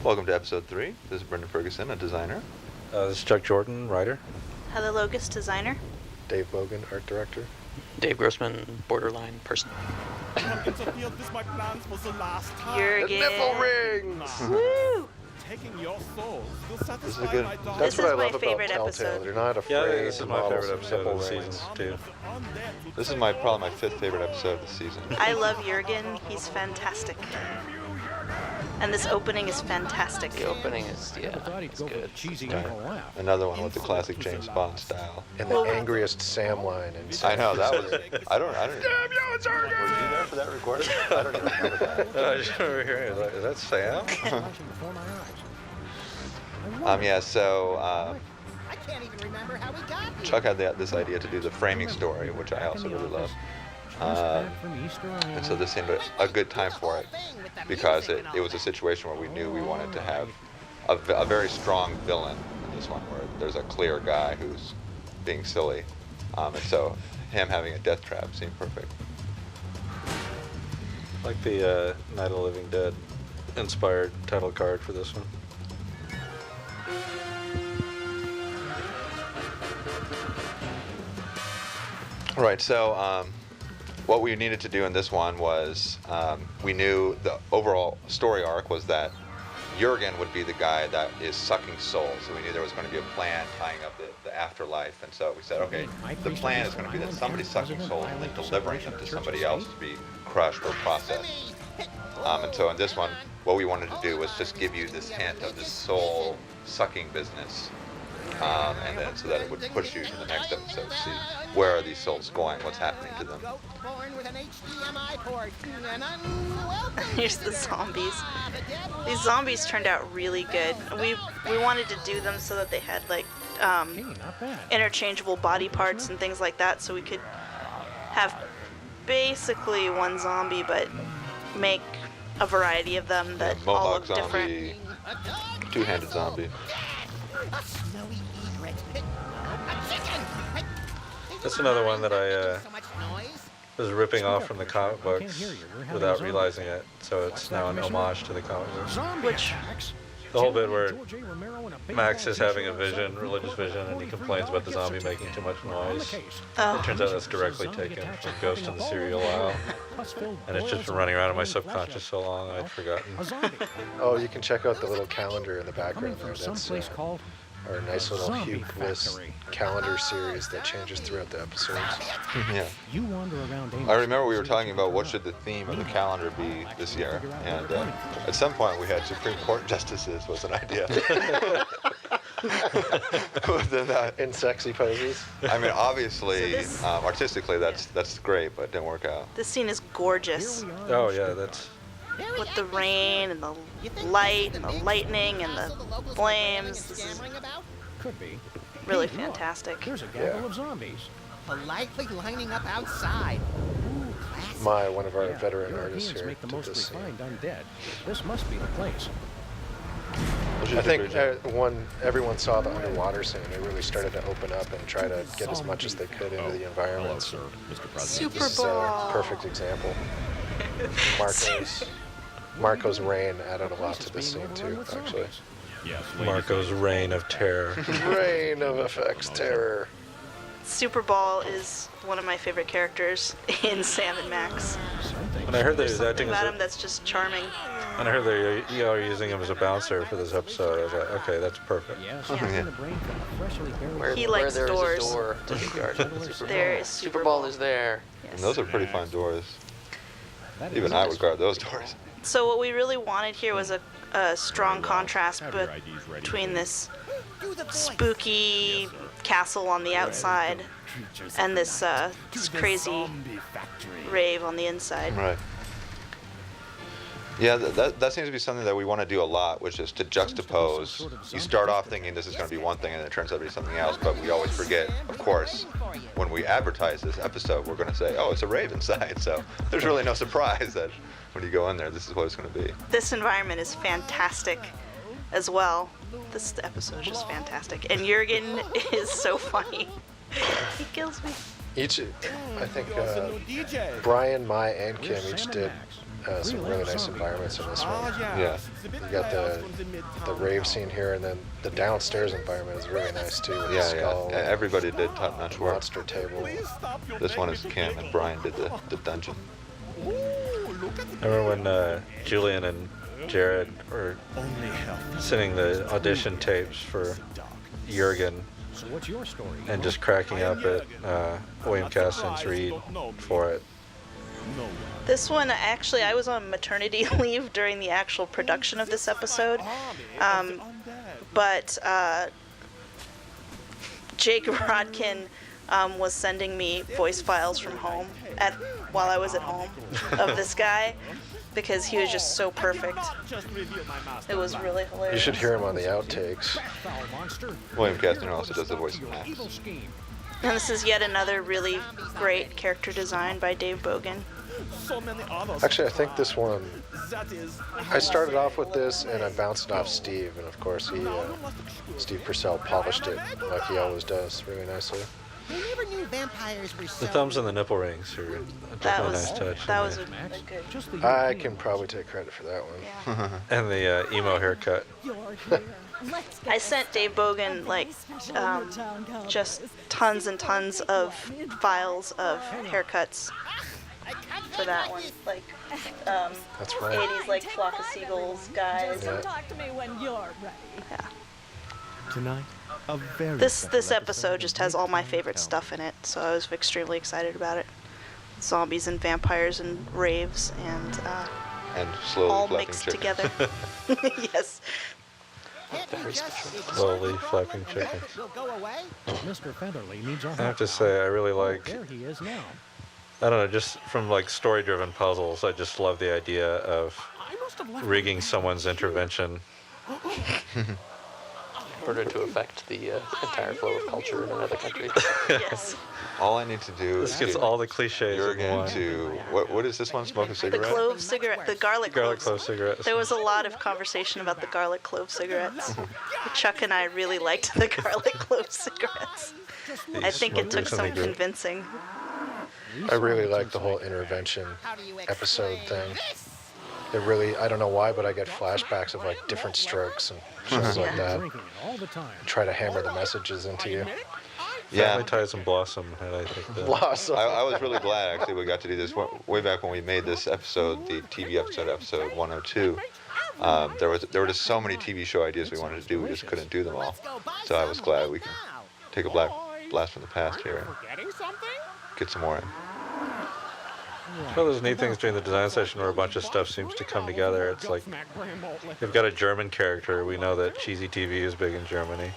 Welcome to episode 3. This is Brendan Ferguson, a designer. This is Chuck Jordan, writer. Heather Logus, designer. Dave Bogan, art director. Dave Grossman, borderline person. Jurgen. Nipple rings! Woo! Taking your souls will This satisfy is good. my That's This what is I my love about favorite Telltale. episode. They're not Yeah, afraid this to is my model favorite some episode nipple of the rings. season, too. This is probably my 5th favorite episode of the season. I love Jurgen. He's fantastic. And this opening is fantastic. The opening is, it's good. Another one with the classic James Bond style. And the angriest Sam line. I know, that was... I don't... Damn you, it's Jurgen! Were you there for that recording? I don't even remember that. I just remember hearing, like, is that Sam? So... I can't even remember how we got here. Chuck had this idea to do the framing story, which I also really love. And so this seemed a good time for it, because it was a situation where we knew we wanted to have a very strong villain in this one, where there's a clear guy who's being silly. And so him having a death trap seemed perfect. Like the Night of the Living Dead inspired title card for this one. Right, so what we needed to do in this one was, we knew the overall story arc was that Jurgen would be the guy that is sucking souls. So we knew there was going to be a plan tying up the afterlife. And so we said, okay, the plan is going to be that somebody's sucking souls and then delivering them to somebody else to be crushed or processed. And so in this one, what we wanted to do was just give you this hint of this soul sucking business. And then so that it would push you to the next episode to see where are these souls going, what's happening to them. Here's the zombies. These zombies turned out really good. We wanted to do them so that they had like interchangeable body parts and things like that, so we could have basically one zombie but make a variety of them that all Mohawk look different. zombie, two-handed zombie. That's another one that I was ripping off from the comic books without realizing it, so it's now an homage to the comic books. Which The whole bit where Max is having a vision, religious vision, and he complains about the zombie making too much noise. It turns out that's directly taken from Ghost in the Cereal Aisle. And it's just been running around in my subconscious so long I'd forgotten. Oh, you can check out the little calendar in the background there. That's our nice little Hugh Quiz calendar series that changes throughout the episodes. Yeah. I remember we were talking about what should the theme of the calendar be this year, and at some point we had Supreme Court justices was an idea. In sexy poses. I mean, obviously, So artistically, that's great, but it didn't work out. this scene is gorgeous. Oh yeah, that's... With the rain and the light and the lightning and the flames. This is Could be. really fantastic. There's a gaggle of zombies. Politely lining up outside. Ooh, classy. One of our veteran artists here make the did most this scene. refined undead. This must be the place. I think when everyone saw the underwater scene, they really started to open up and try to get as much as they could into the environment. Super This is a Bowl. perfect example. Marco's rain added a lot to this scene too, actually. Marco's reign of terror. Rain of effects terror. Super Ball is one of my favorite characters in Sam and Max. When I heard that he There's was something acting about as him that's just charming. when I heard they are using him as a bouncer for this episode, I was like, okay, that's perfect. Yes, Yeah. in the brain from a freshly buried Where, He where likes there is doors. a door to be guarded. Super There Bowl. is Super Super Bowl Bowl. is there. Yes. And those are pretty fine doors. That is Even I would guard those doors. So what we really wanted here was a strong contrast between this spooky castle on the outside and this crazy rave on the inside. Right. Yeah, that seems to be something that we want to do a lot, which is to juxtapose. You start off thinking this is going to be one thing, and it turns out to be something else, but we always forget, of course, when we advertise this episode, we're going to say, oh, it's a rave inside, so there's really no surprise that when you go in there, this is what it's going to be. This environment is fantastic as well. This episode is just fantastic. And Jurgen is so funny. He kills me. I think Brian, Mai, and Kim each did some really nice environments in this one. Yeah. You got the rave scene here, and then the downstairs environment is really nice too. With the Yeah, skull, yeah. Everybody did top-notch work. monster table. This one is Kim, and Brian did the dungeon. Remember when Julian and Jared were sending the audition tapes for Jurgen and just cracking up at William Caston's read for it? This one, actually, I was on maternity leave during the actual production of this episode, but Jake Rodkin was sending me voice files from home while I was at home of this guy, because he was just so perfect. It was really hilarious. You should hear him on the outtakes. William Caston also does the voice of Max. And this is yet another really great character design by Dave Bogan. Actually, I think this one, I started off with this and I bounced it off Steve, and of course Steve Purcell polished it like he always does really nicely. I never knew vampires were so... The thumbs and the nipple rings are definitely a nice touch. That was a good. I can probably take credit for that one. Yeah. And the emo haircut. I sent Dave Bogan just tons and tons of files of haircuts for that one, like That's right. 80s like Flock of Seagulls guys. Yeah. Talk to me when you're ready. Yeah. Tonight, a very This episode just has all my favorite stuff in it, so I was extremely excited about it. Zombies and vampires and raves and And slowly all flapping mixed chicken. together. Yes. Slowly flapping chicken. Will go away? Mr. Featherly needs our I have to say, I really like, There he is now. I don't know, just from like story-driven puzzles, I just love the idea of rigging someone's intervention. In order to affect the entire flow of culture in another country. Yes. All I need to do This is gets get all the cliches in Jurgen one. to what is this one? Smoke a The cigarette? clove cigarette, the garlic Garlic cloves. clove cigarettes. There was a lot of conversation about the garlic clove cigarettes. Chuck and I really liked the garlic clove cigarettes. I think it took some convincing. I really like the whole intervention episode thing. It really, I don't know why, but I get flashbacks of like different strokes and shows like that. Drinking it all the time. Try to hammer the messages into you. Yeah. Family Ties and Blossom had, I think, the Blossom. I was really glad actually we got to do this way back when we made this episode, the TV episode 102. There were just so many TV show ideas we wanted to do, we just couldn't do them all. So I was glad we can take a blast from the past here and Forgetting something? get some more in. Well, there's neat things during the design session where a bunch of stuff seems to come together. It's like, you've got a German character. We know that cheesy TV is big in Germany.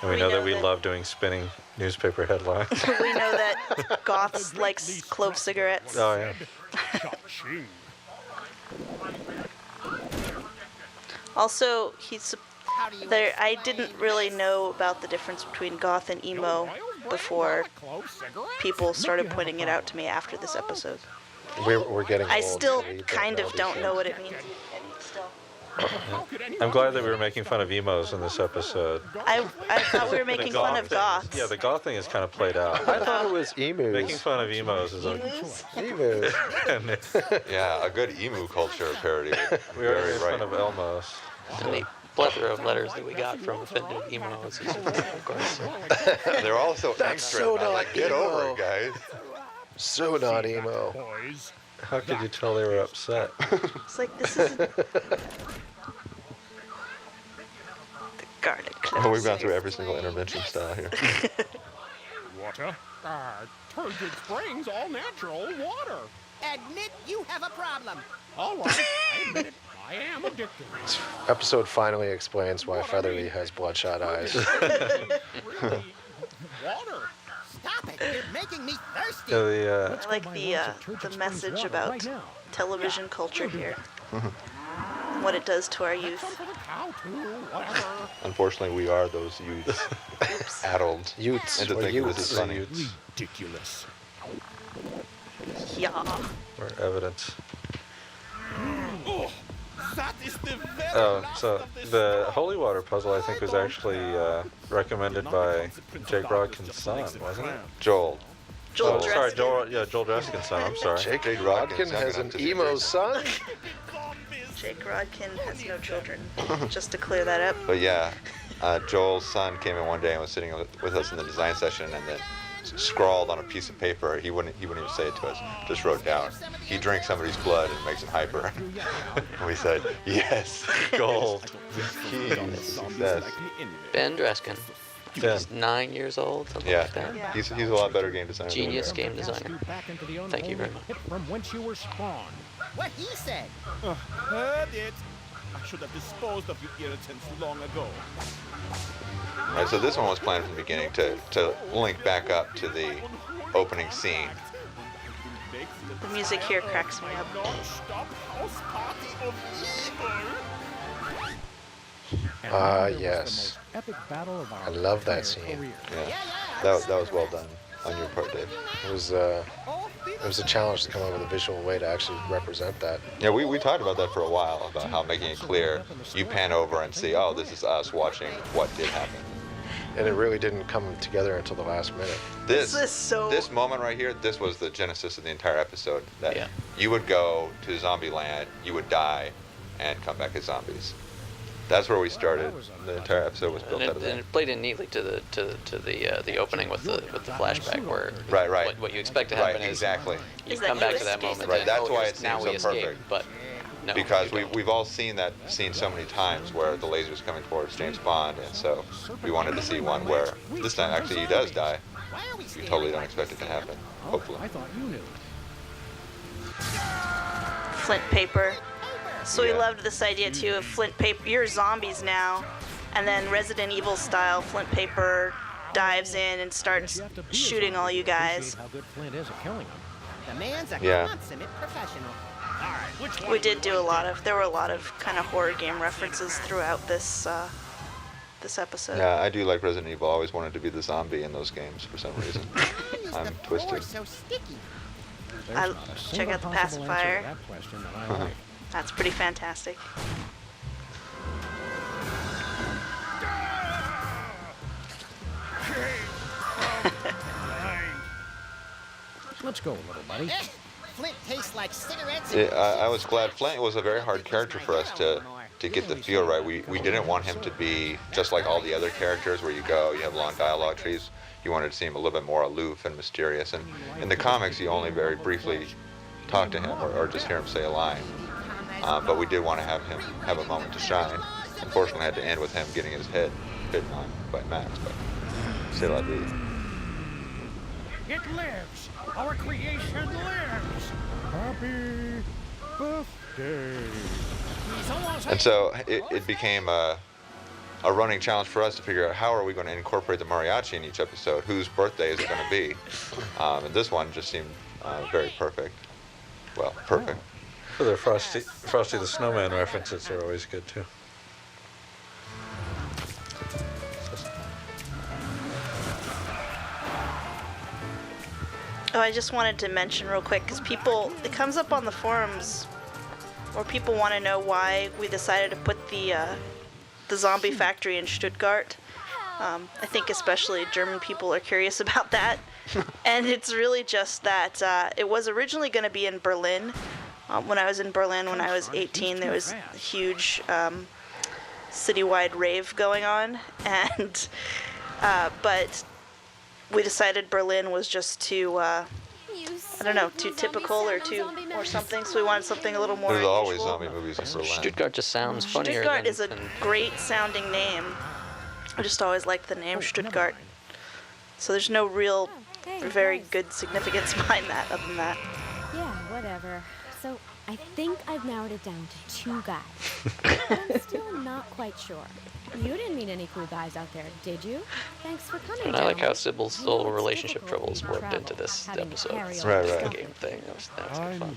And we know that we love doing spinning newspaper headlines. We know that goths like clove cigarettes. Oh, yeah. Also, I didn't really know about the difference between goth and emo before people started pointing it out to me after this episode. We're getting I old, still so we kind know of these don't know things. what it means. Still. I'm glad that we were making fun of emos in this episode. I thought we were making fun of goths. Yeah, the goth thing is kind of played out. I thought it was emus. Making fun of emos is Emus? Emus. Yeah, a good emu culture parody. we are Very making right. fun of Elmos. And the plethora of letters that we got from offended emos, of course. They're all so That's extra. so I'm not like, get emo. over it, guys. So not emo. Boys. How could you tell they were upset? It's like, this is the garlic cloves. Oh, we've gone through every single intervention style here. Water? Turgid Springs, all natural water. Admit you have a problem. All right, I admit it. I am addicted. This episode finally explains why Featherly has bloodshot eyes. Really? Water. Stop it. You're making me thirsty. Yeah, I like the message about television culture here. What it does to our youth. For the cow too, whatever. Unfortunately, we are those youths. Addled. Utes. Into Or thinking this Utes. is funny. Ridiculous. Yeah. or evidence. Oh, that is the very Oh, last so of this the stuff. Holy Water puzzle I think was actually recommended by Jake Rodkin's son, wasn't it? Joel. Joel Oh, sorry, Dreskin. Joel Dreskin's son. I'm sorry. Jake Rodkin has an emo son? Jake Rodkin has no children. Just to clear that up. But yeah, Joel's son came in one day and was sitting with us in the design session, and then scrawled on a piece of paper. He wouldn't even say it to us. Just wrote down, "He drinks somebody's blood and makes him hyper." And we said, "Yes, gold, keys, success." Ben Dreskin. Ben. He's 9 years old, something Yeah, like that. Yeah. he's a lot better game designer. than we Genius are. game designer. Thank you very much. From whence you were spawned. What he said. Heard it. I should have disposed of you irritants long ago. Right, so this one was planned from the beginning to link back up to the opening scene. The music here cracks me up. Non-stop house party of evil. Yes. Epic battle of our I love that entire scene. career. Yeah, that was well done on your part, Dave. It was a challenge to come up with a visual way to actually represent that. Yeah, we talked about that for a while, about how making it clear, you pan over and see, oh, this is us watching what did happen. And it really didn't come together until the last minute. This is so- This moment right here, this was the genesis of the entire episode. That Yeah. you would go to zombie land, you would die, and come back as zombies. That's where we started. The entire episode was built And out of it, and that. it played in neatly to the opening with the flashback where Right. what you expect to happen Right, is exactly. you Is that come you back to that escape. moment. Right, and, that's oh, why here's- it now seems we so escape, perfect. but no, Because you don't. we've all seen that scene so many times where the laser's coming towards James Bond, and so we wanted to see one where this time actually he does die. Why are we You totally don't expect it to happen, hopefully. I thought you knew. Flint paper. So we Yeah. loved this idea too of flint paper. You're zombies now, and then Resident Evil style flint paper dives in and starts You have to be a shooting zombie all you to appreciate guys. How good Flint is at killing them. The man's a Yeah. consummate professional. We did do there were a lot of kind of horror game references throughout this episode. Yeah, I do like Resident Evil. I always wanted to be the zombie in those games for some reason. Why I'm is the twisted. floor so sticky? There's I- not a check single out the possible answer to pacifier. that question that I like. That's pretty fantastic. Let's go, little buddy. Eh, Flint tastes like cigarettes. Yeah, I was glad. Flint was a very hard character for us to get the feel right. We didn't want him to be just like all the other characters where you go, you have long dialogue trees. You wanted to see him a little bit more aloof and mysterious. And in the comics, you only very briefly talk to him or just hear him say a line. But we did want to have him have a moment to shine. Unfortunately, I had to end with him getting his head bitten on by Max, but c'est la vie. It lives. Our creation lives. Happy birthday. And so it became a running challenge for us to figure out how are we going to incorporate the mariachi in each episode. Whose birthday is it going to be? And this one just seemed very perfect. Well, perfect. For the Frosty the Snowman references are always good too. Oh, I just wanted to mention real quick because it comes up on the forums, or people want to know why we decided to put the zombie factory in Stuttgart. I think especially German people are curious about that, and it's really just that it was originally going to be in Berlin. When I was in Berlin when I was 18, there was a huge citywide rave going on, and but we decided Berlin was just too, I don't know, too typical or something. So we wanted something a little more There's always unusual. zombie movies in Berlin. Stuttgart just sounds funnier. Stuttgart than, is a than- great sounding name. I just always liked the name Stuttgart. So there's no real, very good significance behind that, other than that. Yeah, whatever. So I think I've narrowed it down to 2 guys. But I'm still not quite sure. You didn't meet any cool guys out there, did you? Thanks for coming. And I like how gentlemen. Sybil's You know, little it's relationship difficult troubles when you worked into travel, this having to episode. carry It's all Right, this right. stuff. Game thing. That was good fun.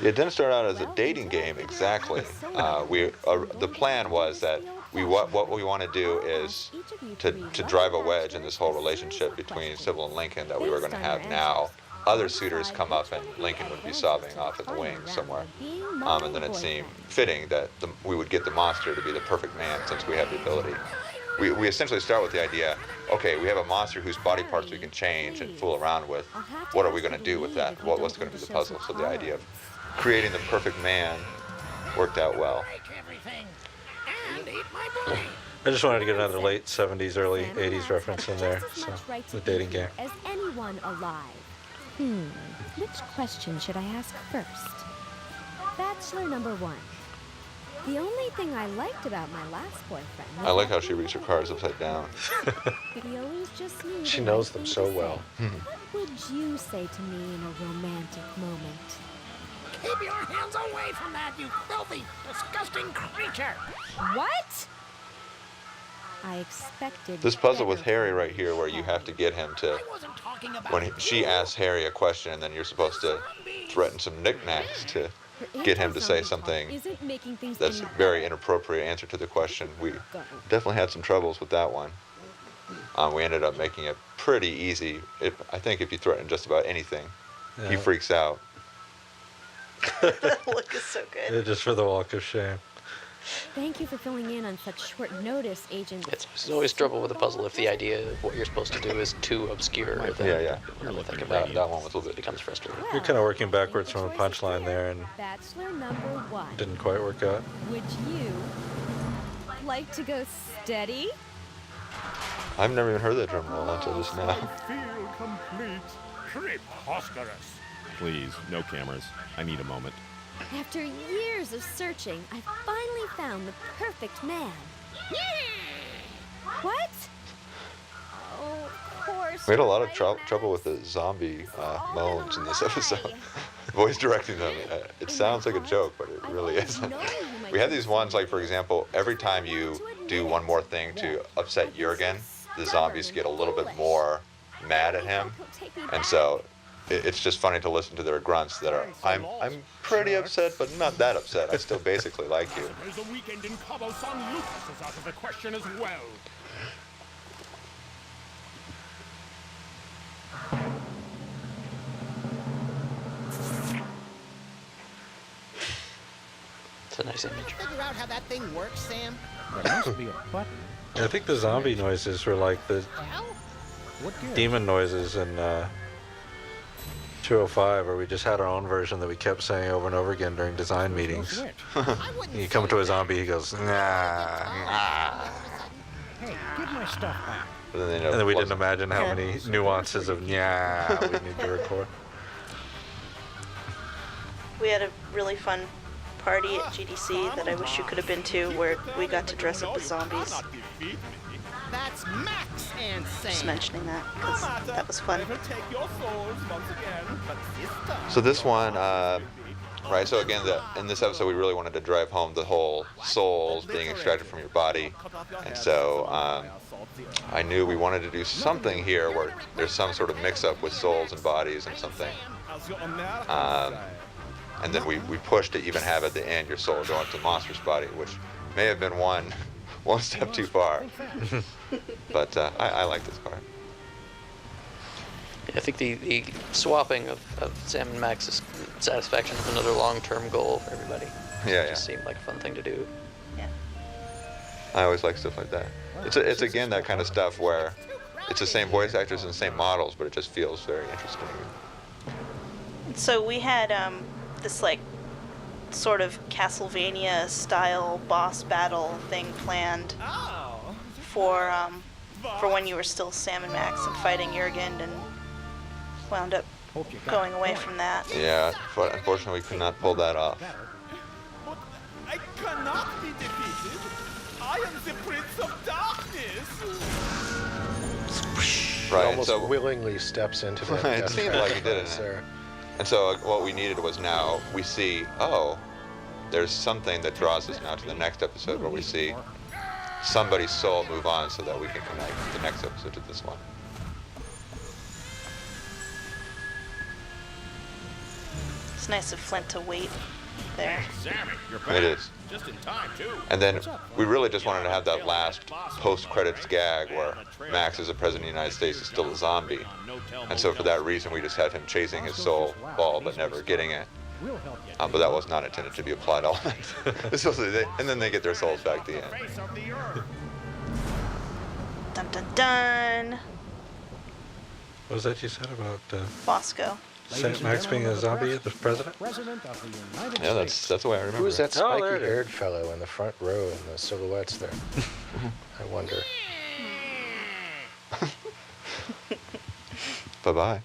It didn't start out as a dating game exactly. The plan was that what we want to do is to drive a wedge in this whole relationship between Sybil and Lincoln that we were going to have now. Other suitors come up and Lincoln would be sobbing off in the wings somewhere. And then it seemed fitting that we would get the monster to be the perfect man since we have the ability. we essentially start with the idea, okay, we have a monster whose body parts we can change and fool around with. What are we going to do with that? What's going to be the puzzle? So the idea of creating the perfect man worked out well. I just wanted to get another late 70s, early 80s reference in there. So, the dating game. As anyone alive. Which question should I ask first? Bachelor number 1. The only thing I liked about my last boyfriend. I like how she reads her cards upside down. He always just knew She the knows right them thing so to say. well. What would you say to me in a romantic moment? Keep your hands away from that, you filthy, disgusting creature! What? I expected. This puzzle with better Harry from right you, here, where you have to get him to, I wasn't talking about when she asks Harry a question, and then you're supposed to threaten some knicknacks to Her get him to say anti-zombie talk something isn't making things that's any very better. inappropriate answer to the question. We definitely had some troubles with that one. We ended up making it pretty easy. I think if you threaten just about anything, he Yeah. freaks out. The look is so good. Yeah, just for the walk of shame. Thank you for filling in on such short notice, Agent. It's always trouble with a puzzle if the idea of what you're supposed to do is too obscure. Then Yeah. you really think about That one was a little it bit. becomes frustrating. You're kind of working backwards from a punchline there, and Bachelor number 1. didn't quite work out. Would you like to go steady? I've never even heard that drum roll until just now. Feel complete. Preposterous. Please, no cameras. I need a moment. After years of searching, I finally found the perfect man. What? Oh, of course. We had a lot of you're right, trouble with the zombie moans in this episode. Voice directing them. It sounds like a joke, but it really isn't. We had these ones, like, for example, every time you do one more thing to upset Jurgen, the zombies get a little bit more mad at him. And so it's just funny to listen to their grunts that are, I'm pretty upset, but not that upset. I still basically like you. There's a weekend in Cabo San Lucas is out of the question as well. It's a nice image. Figure out how that thing works, Sam? There must be a button. I think the zombie noises were like the Well, What gives? demon noises in 205, where we just had our own version that we kept saying over and over again during design meetings. Which? I wouldn't You come say to a that. zombie, he goes, nah. Hey, give my stuff back. But then they And then we didn't wasn't- imagine how many nuances of yeah we need to record. We had a really fun party at GDC that I wish you could have been to, where we got to dress up as zombies. That's Max and Sam. Just mentioning that because that was fun. So this one, right, so again, in this episode, we really wanted to drive home the whole souls being extracted from your body. And so I knew we wanted to do something here where there's some sort of mix-up with souls and bodies and something. And then we pushed to even have at the end your soul go into Monster's body, which may have been one step too far. But I like this part. I think the swapping of Sam and Max's satisfaction is another long-term goal for everybody. Yeah, Just seemed like a fun thing to do. Yeah. I always like stuff like that. It's again that kind of stuff where it's the same voice actors and the same models, but it just feels very interesting. So we had this like sort of Castlevania style boss battle thing planned for when you were still Sam and Max and fighting Jurgen, and wound up Hope you got going the away point. from that. Yeah, but unfortunately we could not pull that off. Better. But I cannot be defeated. I am the Prince of Darkness. He Right, and almost so willingly steps into that. It death seemed trap like he did, right didn't it? there. And so what we needed was now we see, oh, there's something that draws us now to the next episode where we see somebody's soul move on so that we can connect the next episode to this one. It's nice of Flint to wait there. Sammy, you're It is. Just in time, too. And then we really just wanted to have that last post-credits gag where Max, as the President of the United States, is still a zombie. And so for that reason, we just had him chasing his soul ball but never getting it. We'll help you. But that was not intended to be a plot element. And then they get their souls back at the end. Face of the earth. Dun dun dun. What was that you said about Bosco. Max being a zombie, the president? Yeah, that's the way I remember. Who was that Oh, there it is. spiky-haired fellow in the front row in the silhouettes there? I wonder. Bye-bye.